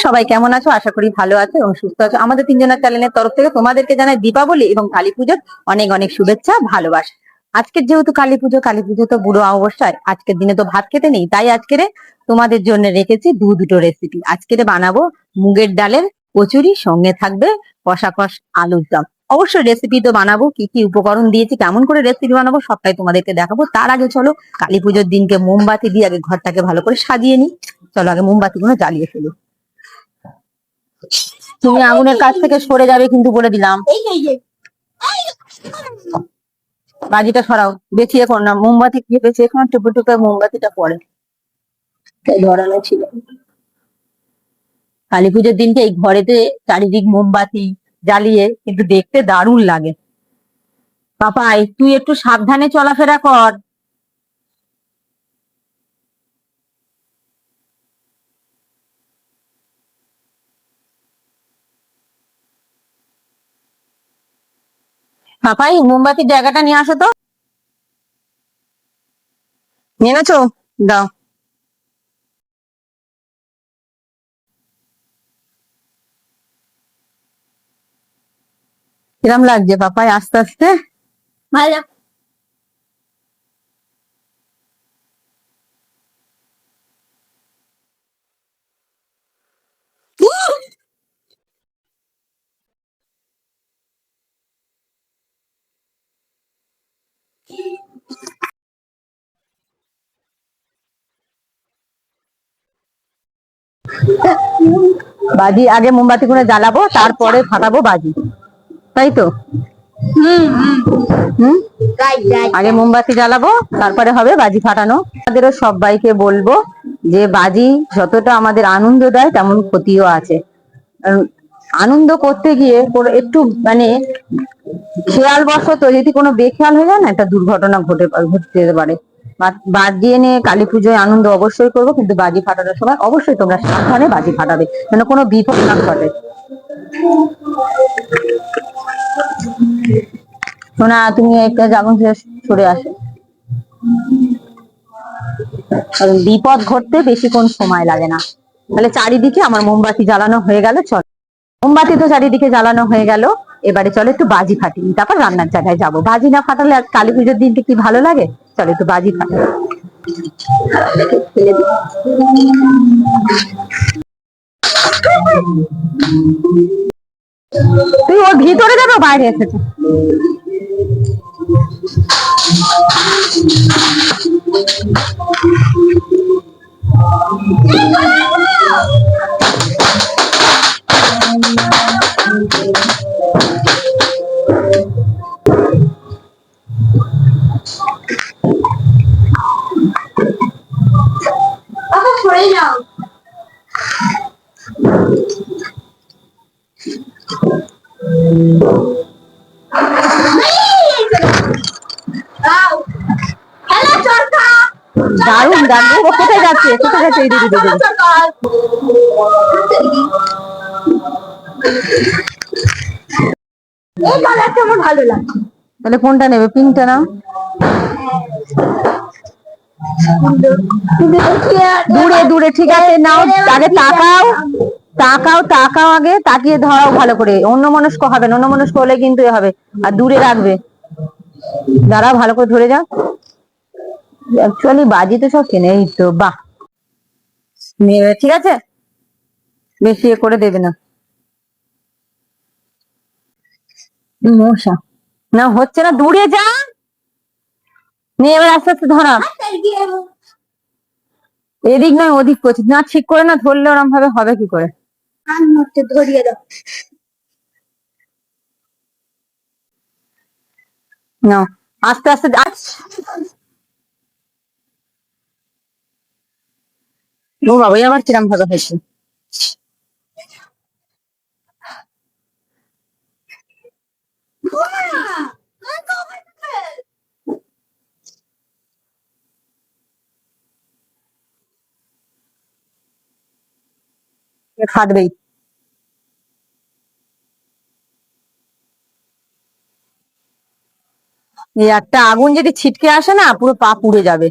সবাই কেমন আছো? আশা করি ভালো আছো এবং সুস্থ আছো। আমাদের তিনজনের চ্যানেলের তরফ থেকে তোমাদেরকে জানাই দীপাবলি এবং কালী পুজোর অনেক অনেক শুভেচ্ছা, ভালোবাসা। আজকের যেহেতু কালী পুজো তো বুড়ো অমাবস্যায়, আজকের দিনে তো ভাত খেতে নেই, তাই আজকের তোমাদের জন্য রেখেছি দুটো রেসিপি। আজকের বানাবো মুগের ডালের কচুরি, সঙ্গে থাকবে কষা আলুর দম। অবশ্যই রেসিপি তো বানাবো, কি কি উপকরণ দিয়েছি, কেমন করে রেসিপি বানাবো সবটাই তোমাদেরকে দেখাবো। তার আগে চলো কালী পুজোর দিনকে মোমবাতি দিয়ে আগে ঘরটাকে ভালো করে সাজিয়ে নিই। চলো আগে মোমবাতিগুলো জ্বালিয়ে ফেলি। তুমি আগুনের কাছ থেকে সরে যাবে কিন্তু, বলে দিলাম। বাজিটা সরাও, বেঁচিয়ে কর না, মোমবাতি দিয়ে বেঁচিয়ে এখন টুপে টুপে মোমবাতিটা পড়ে, তাই ধরানো ছিল। কালী পুজোর দিনকে এই ঘরেতে চারিদিক মোমবাতি জ্বালিয়ে কিন্তু দেখতে দারুণ লাগে। পাপাই তুই একটু সাবধানে চলাফেরা কর। পাপাই মোমবাতির জায়গাটা নিয়ে আসো তো। নিয়ে এনেছো? দাও। কিরম লাগছে পাপাই আস্তে আস্তে? ভালো। বাজি আগে মোমবাতি গুলো জ্বালাবো, তারপরে ফাটাবো বাজি, তাই তো? হুম, আগে মোমবাতি জ্বালাবো, তারপরে হবে বাজি ফাটানো। আমাদেরও সবাইকে বলবো যে বাজি যতটা আমাদের আনন্দ দেয় তেমন ক্ষতিও আছে। আনন্দ করতে গিয়ে একটু মানে খেয়াল বশত যদি কোনো বেখেয়াল হয়ে যায় না, একটা দুর্ঘটনা ঘটতে যেতে পারে। বাজি এনে কালী পুজোয় আনন্দ অবশ্যই করবো, কিন্তু বাজি ফাটানোর সময় অবশ্যই তোমরা সাবধানে বাজি ফাটাবে, যেন কোনো বিপদ না ঘটে। সোনা তুমি একটা আগুন থেকে সরে আসে, কারণ বিপদ ঘটতে বেশিক্ষণ সময় লাগে না। তাহলে চারিদিকে আমার মোমবাতি জ্বালানো হয়ে গেল, চল। মোমবাতি তো চারিদিকে জ্বালানো হয়ে গেল, এবারে চলো একটু বাজি ফাটি, তারপর রান্নার জায়গায় যাবো। বাজি না ফাটালে আজ কালী পুজোর দিনকে কি ভালো লাগে? চলো একটু বাজি ফাটাই। তুই ওর ভিতরে যাবো, বাইরে এসেছে। সরে যাও। দারুন দারুন, কোথায় যাচ্ছে কোথায় যাচ্ছে? এই দিদি দিদি এই কালারটা আমার ভালো লাগছে। তাহলে কোনটা নেবে? পিঙ্কটা নাও। দূরে দূরে, ঠিক আছে নাও। আগে তাকাও তাকাও তাকাও, আগে তাকিয়ে ধরাও ভালো করে, অন্যমনস্ক হবে না, অন্যমনস্ক হলে কিন্তু এ হবে। আর দূরে রাখবে, দাঁড়াও ভালো করে ধরে যাও। অ্যাকচুয়ালি বাজি তো সব কিনে, এই তো বাহ, ঠিক আছে, বেশি এ করে দেবে না। মশা না হচ্ছে না, দূরে যা। নিয়ে এবার আস্তে আস্তে ধরা, এদিক নয় ওদিক করছিস না, ঠিক করে না ধরলে ওরম ভাবে হবে কি করে? ধরিয়ে দাও না, আস্তে আস্তে। ও বাবাই, আমার কিরম ভাবে হয়েছে। ফাটবেই। এই একটা আগুন যদি ছিটকে আসে না, পুরো পা পুড়ে যাবে।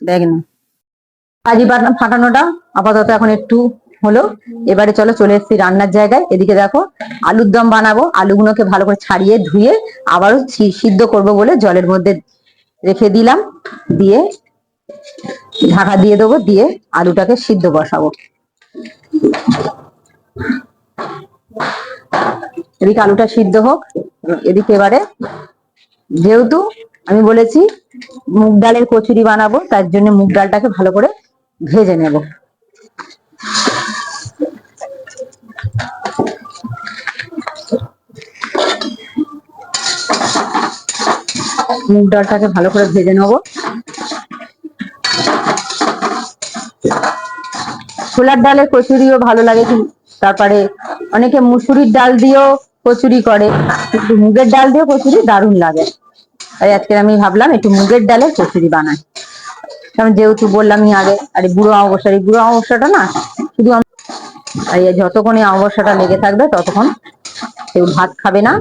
দেখ না, বাজি ফাটানোটা আপাতত এখন একটু হলো। এবারে চলো চলে এসেছি রান্নার জায়গায়। এদিকে দেখো আলুর দম বানাবো। আলুগুলোকে ভালো করে ছাড়িয়ে ধুয়ে আবারও সিদ্ধ করব বলে জলের মধ্যে রেখে দিলাম, দিয়ে ঢাকা দিয়ে দেবো, দিয়ে আলুটাকে সিদ্ধ বসাবো। এদিকে আলুটা সিদ্ধ হোক, এদিকে এবারে যেহেতু আমি বলেছি মুগ ডালের কচুরি বানাবো, তার জন্য মুগ ডালটাকে ভালো করে ভেজে নেব। মুগ ডালটাকে ভালো করে ভেজে নেব। ছোলার ডালের কচুরিও ভালো লাগে, তারপরে অনেকে মুসুরির ডাল দিয়েও কচুরি করে, কিন্তু মুগের ডাল দিয়ে কচুরি দারুণ লাগে। তাই আজকে আমি ভাবলাম একটু মুগের ডালের কচুরি বানাই। কারণ যেহেতু বললামই আগে, আরে বুড়ো অমাবস্যা, এই বুড়ো অমাবস্যাটা না শুধু আর যতক্ষণ এই অমাবস্যাটা লেগে থাকবে ততক্ষণ কেউ ভাত খাবে না।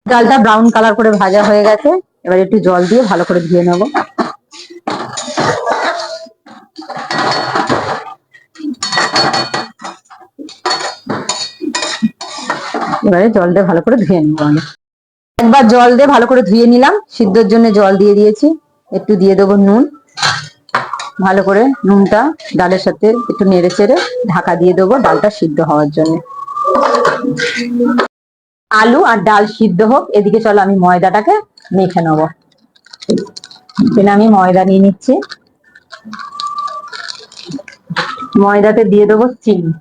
ডালটা ব্রাউন কালার করে ভাজা হয়ে গেছে, এবার একটু জল দিয়ে ভালো করে ধুয়ে নেবো। এবারে জল দিয়ে ভালো করে ধুয়ে নেবো। আমি একবার জল দিয়ে ভালো করে ধুয়ে নিলাম, সিদ্ধর জন্য জল দিয়ে দিয়েছি। একটু দিয়ে দেবো নুন, ভালো করে নুনটা ডালের সাথে একটু নেড়ে চেড়ে ঢাকা দিয়ে দেবো ডালটা সিদ্ধ হওয়ার জন্য। আলু আর ডাল সিদ্ধ হোক, এদিকে চলো আমি ময়দাটাকে মেখে নেবো। এখানে আমি ময়দা নিয়ে নিচ্ছি, ময়দাতে দিয়ে দেবো চিনি,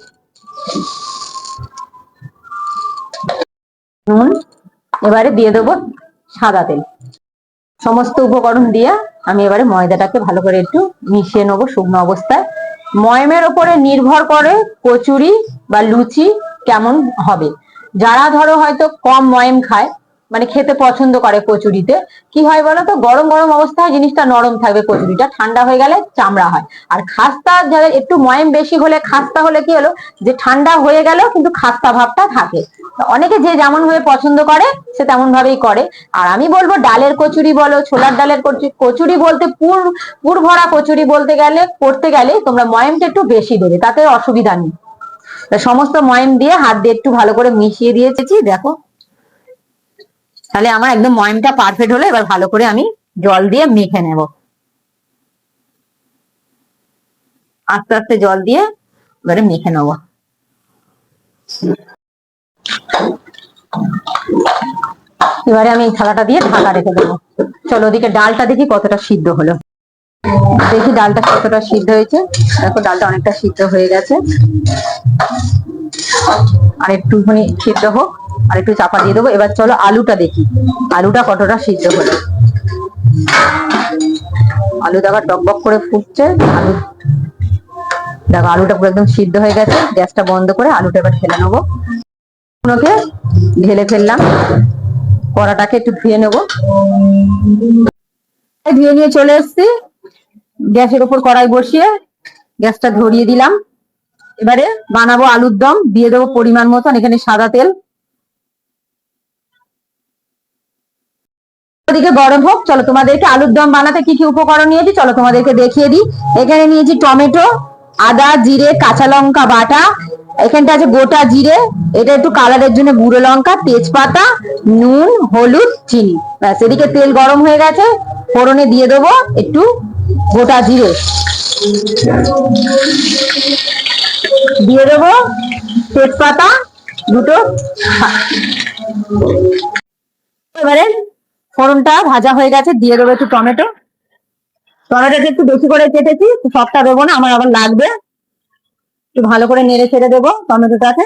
নুন, এবারে দিয়ে দেবো সাদা তেল। সমস্ত উপকরণ দিয়ে আমি এবারে ময়দাটাকে ভালো করে একটু মিশিয়ে নেবো শুকনো অবস্থায়। ময়মের ওপরে নির্ভর করে কচুরি বা লুচি কেমন হবে। যারা ধরো হয়তো কম ময়ম খায়, মানে খেতে পছন্দ করে, কচুরিতে কি হয় বলো তো, গরম গরম অবস্থায় জিনিসটা নরম থাকবে, কচুরিটা ঠান্ডা হয়ে গেলে চামড়া হয়। আর খাস্তা যাদের একটু ময়ম বেশি হলে, খাস্তা হলে কি হলো যে ঠান্ডা হয়ে গেলেও কিন্তু খাস্তা ভাবটা থাকে। অনেকে যে যেমন ভাবে পছন্দ করে সে তেমন ভাবেই করে। আর আমি বলবো ডালের কচুরি বলো, ছোলার ডালের কচুরি বলতে পুর ভরা কচুরি বলতে গেলে, করতে গেলে তোমরা ময়মটা একটু বেশি দেবে, তাতে অসুবিধা নেই। সমস্ত ময়ম দিয়ে হাত দিয়ে একটু ভালো করে মিশিয়ে দিয়েছি, দেখো তাহলে আমার একদম ময়মটা পারফেক্ট হলো। এবার ভালো করে আমি জল দিয়ে মেখে নেব, আস্তে আস্তে জল দিয়ে এবারে মেখে নেব। এবারে আমি এই থালাটা দিয়ে ঢাকা রেখে দেবো। চলো ওদিকে ডালটা দেখি কতটা সিদ্ধ হলো। দেখি ডালটা কতটা সিদ্ধ হয়েছে। দেখো ডালটা অনেকটা সিদ্ধ হয়ে গেছে, আর একটুখানি সিদ্ধ হোক, আর একটু চাপা দিয়ে দেবো। এবার চলো আলুটা দেখি, আলুটা কতটা সিদ্ধ হলো। আলু দেখো টকবক করে ফুটছে। আলু দেখো আলুটা পুরো একদম সিদ্ধ হয়ে গেছে। গ্যাসটা বন্ধ করে আলুটা এবার ঢেলে নেবো। ওকে ঢেলে ফেললাম, কড়াটাকে একটু ধুয়ে নেবো। ধুয়ে নিয়ে চলে এসছি, গ্যাসের উপর কড়াই বসিয়ে গ্যাসটা ধরিয়ে দিলাম। এবারে বানাবো আলুর দম, দিয়ে দেবো পরিমাণ মতন এখানে সাদা তেল। ওদিকে গরম হোক, চলো তোমাদেরকে আলুর দম বানাতে কি কি উপকরণ নিয়েছি চলো তোমাদেরকে দেখিয়ে দিই। এখানে নিয়েছি টমেটো, আদা, জিরে, কাঁচা লঙ্কা বাটা, এখানটা আছে গোটা জিরে, এটা একটু কালারের জন্য গুঁড়ো লঙ্কা, তেজপাতা, নুন, হলুদ, চিনি। ব্যাস, এদিকে তেল গরম হয়ে গেছে, ফোড়নে দিয়ে দেবো একটু গোটা জিরে, দিয়ে দেবো তেজপাতা দুটো। এবারে ফোড়নটা ভাজা হয়ে গেছে, দিয়ে দেবো একটু টমেটো। টমেটোটা একটু বেশি করে কেটেছি, সবটা দেবো না, আমার আবার লাগবে। একটু ভালো করে নেড়ে ছেড়ে দেবো টমেটোটাকে,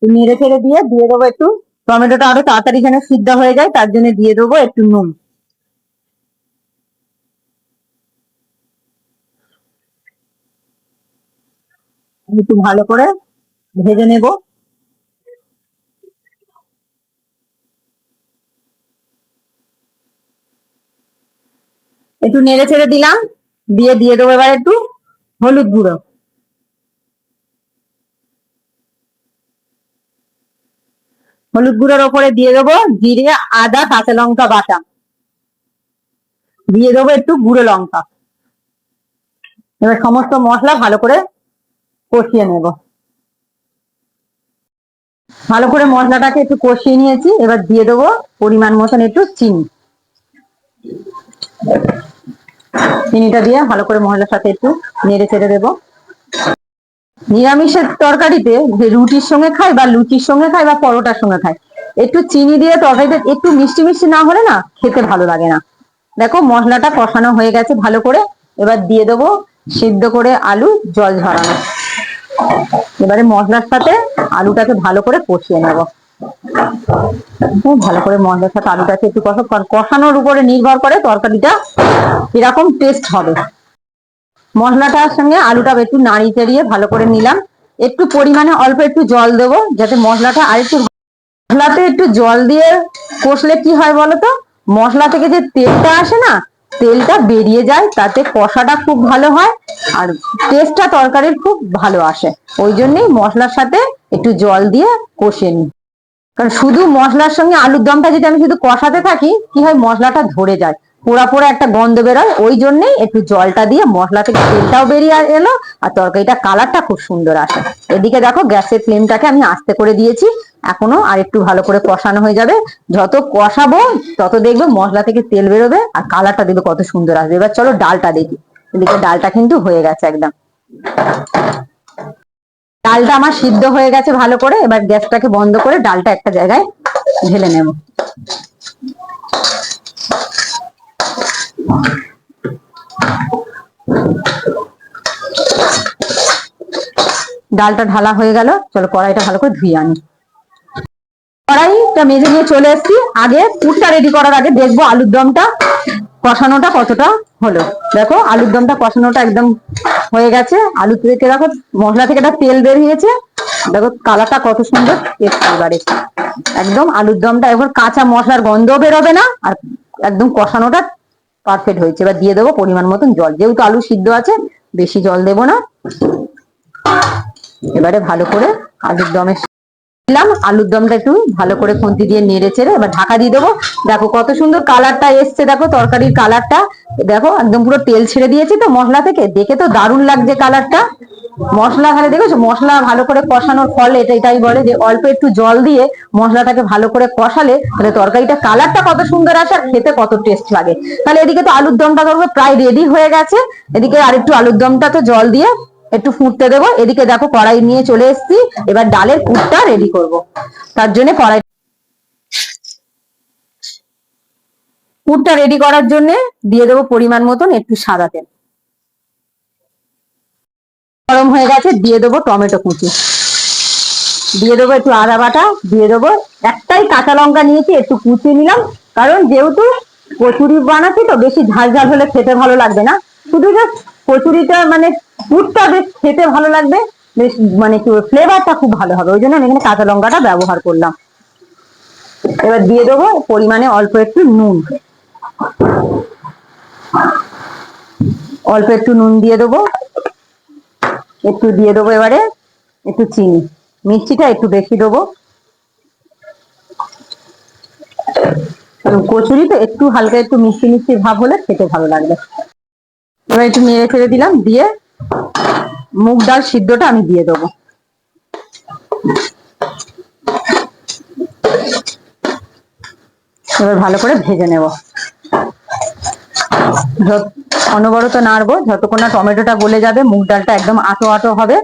নেড়ে ছেড়ে দিয়ে দিয়ে দেবো একটু, টমেটোটা আরো তাড়াতাড়ি যেন সিদ্ধ হয়ে যায় তার জন্য দিয়ে দেবো একটু নুন। একটু ভালো করে ভেজে নেব। একটু নেড়ে ছেড়ে দিলাম, দিয়ে দিয়ে দেবো এবার একটু হলুদ গুঁড়ো। হলুদ গুঁড়োর ওপরে দিয়ে দেবো জিরে, আদা, কাঁচা লঙ্কা বাটা। দিয়ে দেবো একটু গুঁড়ো লঙ্কা। এবার সমস্ত মশলা ভালো করে কষিয়ে নেব। ভালো করে মশলাটাকে একটু কষিয়ে নিয়েছি, এবার দিয়ে দেবো পরিমাণ মতন একটু চিনি। চিনিটা দিয়ে ভালো করে মশলার সাথে একটু নেড়ে চেড়ে দেবো। নিরামিষের তরকারিতে যে রুটির সঙ্গে খাই বা লুচির সঙ্গে খাই বা পরোটার সঙ্গে খাই, একটু চিনি দিয়ে তরকারিতে একটু মিষ্টি মিষ্টি না হলে না খেতে ভালো লাগে না। দেখো মশলাটা কষানো হয়ে গেছে ভালো করে, এবার দিয়ে দেবো সিদ্ধ করে আলু জল ঝরানো। এবারে মশলার সাথে আলুটাকে ভালো করে কষিয়ে নেব। ভালো করে মশলার সাথে আলুটাকে একটু কষানোর উপরে নির্ভর করে তরকারিটা এরকম টেস্ট হবে। মশলাটার সঙ্গে আলুটা একটু নাড়িয়ে চাড়িয়ে ভালো করে নিলাম। একটু পরিমাণে অল্প একটু জল দেবো, যাতে মশলাটা আরেকটু, মশলাতে একটু জল দিয়ে কষলে কি হয় বলতো, মশলা থেকে যে তেলটা আসে না, তেলটা বেরিয়ে যায়, তাতে কষাটা খুব ভালো হয় আর টেস্টটা তরকারির খুব ভালো আসে। ওই জন্যই মশলার সাথে একটু জল দিয়ে কষিয়ে নিই। কারণ শুধু মশলার সঙ্গে আলুর দমটা যদি আমি শুধু কষাতে থাকি, কি হয় মশলাটা ধরে যায়, পোড়া পোড়া একটা গন্ধ বেরোয়। ওই জন্যই একটু জলটা দিয়ে মশলা থেকে তেলটাও বেরিয়ে এলো আর তরকারিটা কালারটা খুব সুন্দর আসে। এদিকে দেখো গ্যাসের ফ্লেমটাকে আমি আস্তে করে দিয়েছি, এখনো আর একটু ভালো করে কষানো হয়ে যাবে। যত কষাবো তত দেখবে মশলা থেকে তেল বেরোবে আর কালারটা দেখবে কত সুন্দর আসবে। এবার চলো ডালটা দেখি। এদিকে ডালটা কিন্তু হয়ে গেছে একদম। ডালটা আমার সিদ্ধ হয়ে গেছে ভালো করে, এবার গ্যাসটাকে বন্ধ করে ডালটা একটা জায়গায় ঢেলে নেব। ডালটা ঢালা হয়ে গেল, চলো কড়াইটা ভালো করে ধুয়ে আনি। কড়াইটা মেজে নিয়ে চলে এসেছি। আগে পুরটা রেডি করার আগে দেখবো আলুর দমটা কষানোটা কতটা হলো। দেখো আলুর দমটা কষানোটা একদম হয়ে গেছে। আলু থেকে দেখো মশলা থেকে একটা তেল বেরিয়েছে, দেখো কালারটা কত সুন্দর এবারে একদম আলুর দমটা এবার কাঁচা মশলার গন্ধও বেরোবে না আর একদম কষানোটা পারফেক্ট হয়েছে। এবার দিয়ে দেবো পরিমাণ মতন জল, যেহেতু আলু সিদ্ধ আছে বেশি জল দেবো না। এবারে ভালো করে আলুর দমে দিলাম, আলুর দমটা একটু ভালো করে খুন্তি দিয়ে নেড়ে চেড়ে এবার ঢাকা দিয়ে দেবো। দেখো কত সুন্দর কালারটা এসছে, দেখো তরকারির কালারটা দেখো একদম পুরো তেল ছেড়ে দিয়েছে তো মশলা থেকে, দেখে তো দারুণ লাগছে কালারটা। মশলা ভালো দেখেছো, মশলা ভালো করে কষানোর ফলে এটাই বলে যে অল্প একটু জল দিয়ে মশলাটাকে ভালো করে কষালে তাহলে তরকারিটা কালারটা কত সুন্দর আসে আর খেতে কত টেস্ট লাগে। তাহলে এদিকে তো আলুর দমটা ধরবো প্রায় রেডি হয়ে গেছে। এদিকে আরেকটু আলুর দমটা তো জল দিয়ে একটু ফুটতে দেবো। এদিকে দেখো কড়াই নিয়ে চলে এসেছি, এবার ডালের পুরটা রেডি করব। তার জন্য পুরটা রেডি করার জন্য দিয়ে দেবো পরিমাণ মতন একটু সাদা তেল। গরম হয়ে গেছে, দিয়ে দেবো টমেটো কুচি, দিয়ে দেবো একটু আদা বাটা, দিয়ে দেবো একটাই কাঁচা লঙ্কা নিয়েছি একটু কুচিয়ে নিলাম। কারণ যেহেতু কচুরি বানাচ্ছি তো বেশি ঝাল ঝাল হলে খেতে ভালো লাগবে না, শুধু জাস্ট কচুরিটা মানে পুরটা বেশ খেতে ভালো লাগবে, বেশ মানে কি ফ্লেভারটা খুব ভালো হবে, ওই জন্য আমি এখানে কাঁচা লঙ্কাটা ব্যবহার করলাম। এবার দিয়ে দেবো পরিমাণে অল্প একটু নুন, অল্প একটু নুন দিয়ে দেবো, একটু দিয়ে দেবো এবারে একটু চিনি, মিষ্টিটা একটু বেশি দেবো, কচুরি তো একটু হালকা একটু মিষ্টি মিষ্টি ভাব হলে খেতে ভালো লাগবে। এবার একটু নেড়ে ছেড়ে দিলাম, দিয়ে মুগ ডাল সিদ্ধটা আমি দিয়ে দেবো। এবার ভালো করে ভেজে নেব, অনবরত নাড়বো যতক্ষণ না টমেটোটা গলে যাবে, মুগ ডালটা একদম আটো আটো হবে।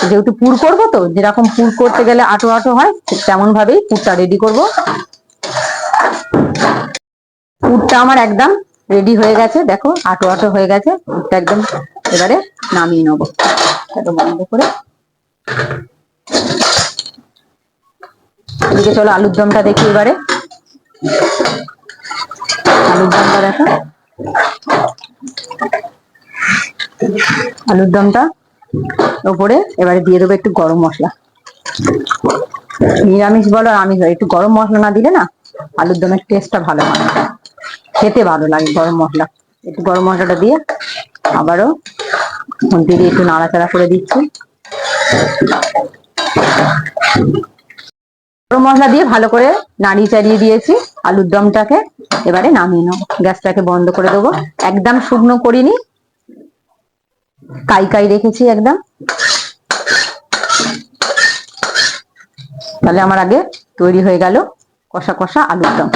যেহেতু পুর করবো তো, যেরকম পুর করতে গেলে আটো আটো হয় তেমন ভাবেই পুরটা রেডি করব। পুরটা আমার একদম রেডি হয়ে গেছে, দেখো আটো আটো হয়ে গেছে পুরটা একদম। এবারে নামিয়ে নেবো বন্ধ করে। এদিকে চলো আলুর দমটা দেখি এবারে। আলুর দমটা দেখো, আলুর দমটা ওপরে এবারে দিয়ে দেবো একটু গরম মশলা। নিরামিষ বলো আমিষ বলো, একটু গরম মশলা না দিলে না আলুর দমের টেস্টটা ভালো হয়, খেতে ভালো লাগে গরম মশলা। একটু গরম মশলাটা দিয়ে আবারও খুন্তি দিয়ে একটু নাড়াচাড়া করে দিচ্ছি। গরম মশলা দিয়ে ভালো করে নাড়িয়ে চাড়িয়ে দিয়েছি আলুর দমটাকে। এবারে নামিয়ে নেবো, গ্যাসটাকে বন্ধ করে দেবো। একদম শুকনো করিনি, কাই কাই রেখেছি একদম। তাহলে আমার আগে তৈরি হয়ে গেল কষা কষা আলুর দম।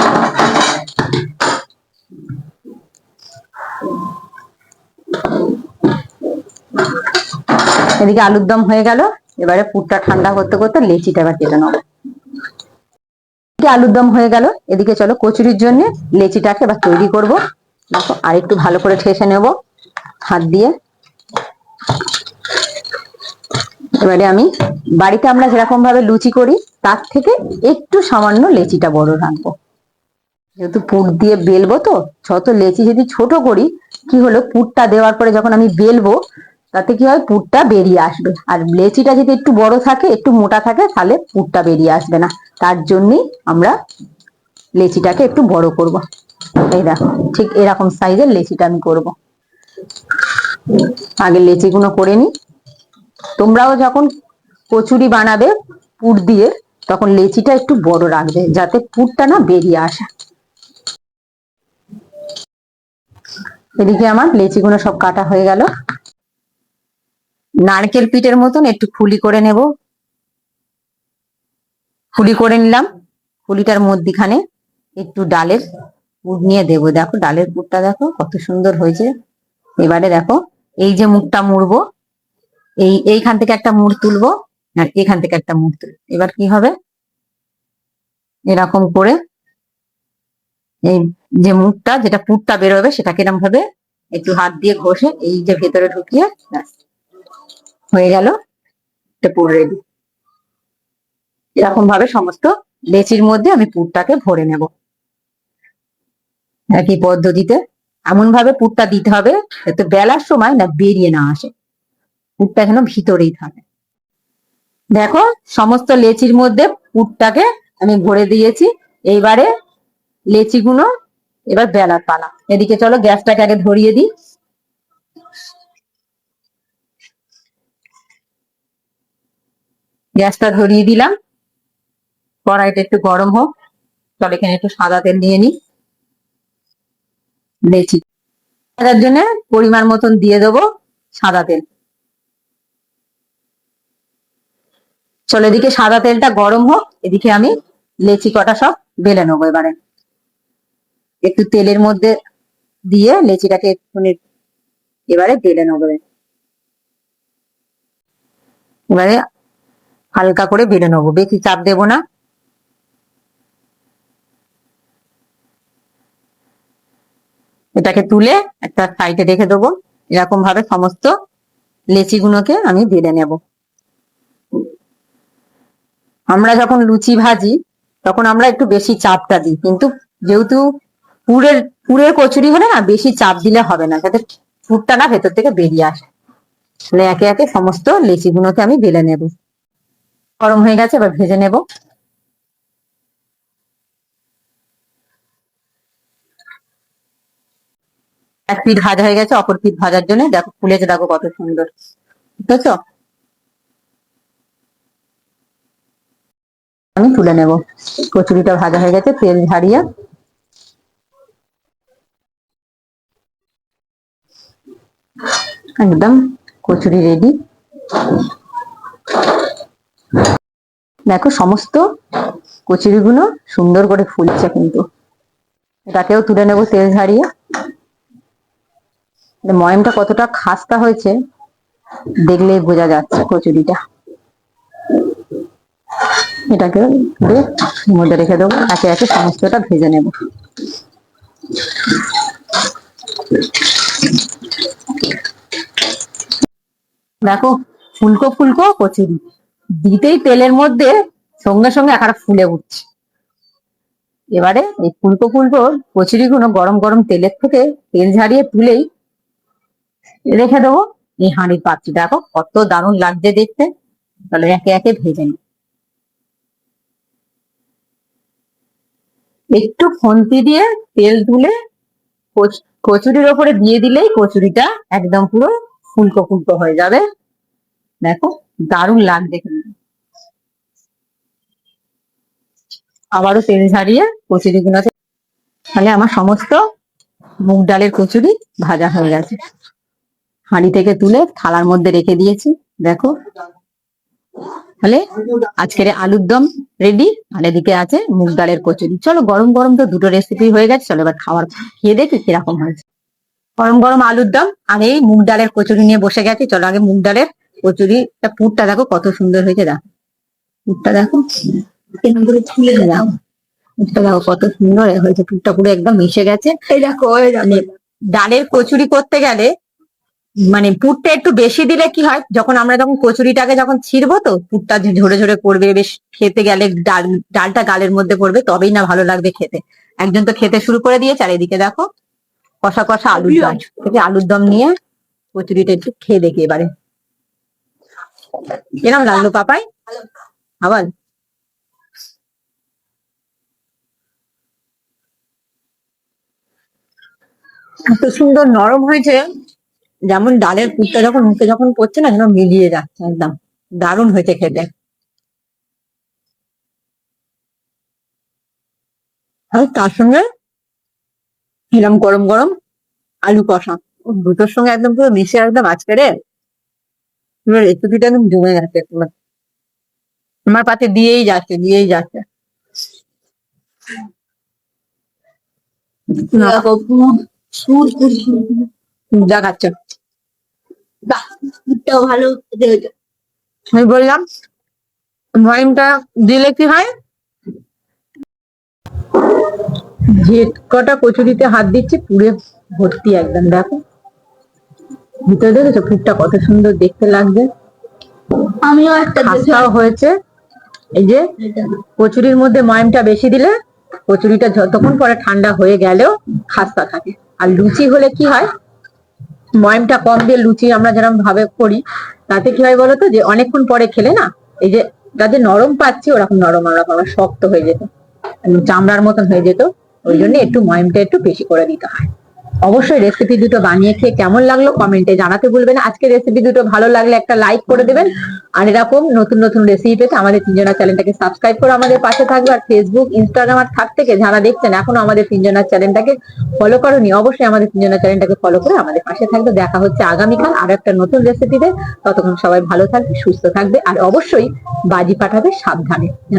এদিকে আলুর দম হয়ে গেল। এবারে পুরটা ঠান্ডা করতে করতে লেচিটা এবার কেটে নেবো। আলুর দম হয়ে গেল, এদিকে চলো কচুরির জন্য লেচিটাকে এবার তৈরি করবো। দেখো আর একটু ভালো করে ঠেসে নেব হাত দিয়ে। এবারে আমি বাড়িতে আমরা যেরকম ভাবে লুচি করি তার থেকে একটু সামান্য লেচিটা বড় রাখবো, যেহেতু পুর দিয়ে বেলবো। তো যত লেচি যদি ছোট করি কি হলো, পুরটা দেওয়ার পরে যখন আমি বেলবো তাতে কি হয়, পুরটা বেরিয়ে আসবে। আর লেচিটা যদি একটু বড় থাকে, একটু মোটা থাকে, তাহলে পুরটা বেরিয়ে আসবে না। তার জন্যই আমরা লেচিটাকে একটু বড় করব। এই দেখো ঠিক এরকম সাইজের লেচিটা আমি করব। আগে লেচিগুলো করে নি। তোমরাও যখন কচুরি বানাবে পুর দিয়ে, তখন লেচিটা একটু বড় রাখবে, যাতে পুরটা না বেরিয়ে আসে। এদিকে আমার লেচিগুলো সব কাটা হয়ে গেল। নারকেল পিঠের মতন একটু ফুলি করে নেব। ফুলি করে নিলাম। ফুলিটার মধ্যিখানে একটু ডালের পুর নিয়ে দেবো। দেখো ডালের পুরটা দেখো কত সুন্দর হয়েছে। এবারে দেখো এই যে মুখটা মুড়বো, এইখান থেকে একটা মুড় তুলবো, আর এখান থেকে একটা মুড় তুলবো। এবার কি হবে, এরকম করে এই যে মুখটা, যেটা পুরটা বেরোবে, সেটাকে এরকম ভাবে একটু হাত দিয়ে ঘষে এই যে ভেতরে ঢুকিয়ে, ব্যাস হয়ে গেল এটা পুর রেডি। এরকম ভাবে সমস্ত লেচির মধ্যে আমি পুরটাকে ভরে নেব একই পদ্ধতিতে। এমন ভাবে পুরটা দিতে হবে যাতে বেলার সময় না বেরিয়ে না আসে, পুরটা যেন ভিতরেই থাকে। দেখো সমস্ত লেচির মধ্যে পুরটাকে আমি ভরে দিয়েছি। এইবারে লেচিগুলো এবার বেলার পালা। এদিকে চলো গ্যাসটাকে আগে ধরিয়ে দিই। গ্যাসটা ধরিয়ে দিলাম, কড়াইটা একটু গরম হোক। চলো এখানে একটু সাদা তেল নিয়ে নিই। লেচি ভাজার জন্য পরিমাণ মতন দিয়ে দেবো সাদা তেল। চলো এদিকে সাদা তেলটা গরম হোক, এদিকে আমি লেচি কটা সব বেলে নেবো। এবারে একটু তেলের মধ্যে দিয়ে লেচিটাকে একটুখানি এবারে বেলে নেবো। এবারে হালকা করে বেলে নেবো, বেশি চাপ দেবো না। এটাকে তুলে একটা সাইডে রেখে দেবো। এরকম ভাবে সমস্ত লেচিগুলোকে আমি বেলে নেব। আমরা যখন লুচি ভাজি তখন আমরা একটু বেশি চাপটা দিই, কিন্তু যেহেতু পুরের পুরের কচুরি হলে না বেশি চাপ দিলে হবে না, যাতে পুরটা না ভেতর থেকে বেরিয়ে আসে। তাহলে একে একে সমস্ত লেচিগুলোকে আমি বেলে নেব। গরম হয়ে গেছে, এবার ভেজে নেব। এক পিঠ ভাজা হয়ে গেছে, অপর পিঠ ভাজার জন্য দেখো ফুলেছে, দেখো কত সুন্দর, বুঝছো? আমি তুলে নেব। কচুরিটা ভাজা হয়ে গেছে, তেল ঝাড়িয়ে একদম কচুরি রেডি। দেখো সমস্ত কচুরিগুলো সুন্দর করে ফুলছে, কিন্তু এটাকেও তুলে নেব তেল ঝাড়িয়ে। ময়মটা কতটা খাস্তা হয়েছে দেখলেই বোঝা যাচ্ছে কচুরিটা। এটাকে মধ্যে রেখে দেবো, একে একে সমস্তটা ভেজে নেব। দেখো ফুলকো ফুলকো কচুরি দিতেই তেলের মধ্যে সঙ্গে সঙ্গে একারা ফুলে উঠছে। এবারে এই ফুলকো ফুলকো কচুরিগুলো গরম গরম তেলের থেকে তেল ঝাড়িয়ে তুলেই রেখে দেবো এই হাঁড়ির পাত্রে। দেখো কত দারুণ লাগছে দেখতে। তাহলে একে একে ভেজে নিই। একটু খুন্তি দিয়ে তেল তুলে কচুরির ওপরে দিয়ে দিলেই কচুরিটা একদম পুরো ফুলকো ফুলকো হয়ে যাবে। দেখো দারুণ লাগছে কিন্তু। আবারও তেল ঝারিয়ে কচুরি গুলো, তাহলে আমার সমস্ত মুগ ডালের কচুরি ভাজা হয়ে গেছে। হাঁড়ি থেকে তুলে থালার মধ্যে রেখে দিয়েছি, দেখো। তাহলে আজকের আলুর দম রেডি, আর এদিকে আছে মুগ ডালের কচুরি। চলো, গরম গরম তো দুটো রেসিপি হয়ে গেছে, চলো এবার খাবার খেয়ে দেখি কিরকম হয়েছে। গরম গরম আলুর দম আর এই মুগ ডালের কচুরি নিয়ে বসে গেছি। চলো আগে মুগ ডালের কচুরিটা, পুরটা দেখো কত সুন্দর হয়েছে, দেখো পুরটা দেখো, কেমন করে ছুলে দাও। পুরটা দেখো কত সুন্দর হয়েছে, পুরটা পুরো একদম মিশে গেছে। এই দেখো, মানে ডালের কচুরি করতে গেলে মানে পুরটা একটু বেশি দিলে কি হয়, যখন আমরা যখন কচুরিটাকে যখন ছিড়বো, তো পুরটা যে ঝরে ঝরে পড়বে, বেশ খেতে গেলে ডালটা গালের মধ্যে পড়বে, তবেই না ভালো লাগবে খেতে। একজন তো খেতে শুরু করে দিয়েছে, আর এদিকে দেখো কষা কষা আলুর দম, থেকে আলুর দম নিয়ে কচুরিটা একটু খেয়ে দেখি এবারে এরকম লাগলো পাপাই। আবার এত সুন্দর নরম হয়েছে, যেমন ডালের পুরটা যখন মুখে যখন পড়ছে না, যেন মিলিয়ে যাচ্ছে একদম। দারুণ হয়েছে খেতে। আর তার সঙ্গে এরকম গরম গরম আলু কষা, দুটোর সঙ্গে একদম পুরো মিশে একদম আজকে রে, পুরো রেসিপিটা একদম জমে গেছে। আমার পাতে দিয়েই যাচ্ছে, দিয়েই যাচ্ছে। দেখাচ্ছে, ভালো। আমি বললাম ময়মটা দিলে কি হয়, যে কটা কচুরিতে হাত দিচ্ছি পুরে ভর্তি একদম, দেখো ভিতরে দেখেছো পুরটা কত সুন্দর দেখতে লাগছে। আমিও একটা খাস্তাও হয়েছে। এই যে কচুরির মধ্যে ময়মটা বেশি দিলে কচুরিটা যতক্ষণ পরে ঠান্ডা হয়ে গেলেও খাস্তা থাকে। আর লুচি হলে কি হয়, ময়মটা কম দিয়ে লুচি আমরা যেরকম ভাবে করি, তাতে কি হয় বলতো, যে অনেকক্ষণ পরে খেলে না, এই যে যাদের নরম পাচ্ছি ওরকম নরম, আমরা শক্ত হয়ে যেত, চামড়ার মতন হয়ে যেত। ওই জন্য একটু ময়মটা একটু বেশি করে দিতে হয়। অবশ্যই রেসিপি দুটো বানিয়ে খেয়ে কেমন লাগলো কমেন্টে জানাতে ভুলবেন না। আজকে রেসিপি দুটো ভালো লাগলে একটা লাইক করে দেবেন, আর এরকম নতুন নতুন রেসিপি পেতে আমাদের তিনজনের চ্যানেলটাকে সাবস্ক্রাইব করে আমাদের পাশে থাকবে। আর ফেসবুক, ইনস্টাগ্রাম আর থাক থেকে যারা দেখছেন এখনো আমাদের তিনজনের চ্যানেলটাকে ফলো করনি, অবশ্যই আমাদের তিনজনের চ্যানেলটাকে ফলো করে আমাদের পাশে থাকবে। দেখা হচ্ছে আগামীকাল আর একটা নতুন রেসিপিতে। ততক্ষণ সবাই ভালো থাকবে, সুস্থ থাকবে, আর অবশ্যই বাজি পাঠাবে সাবধানে যেন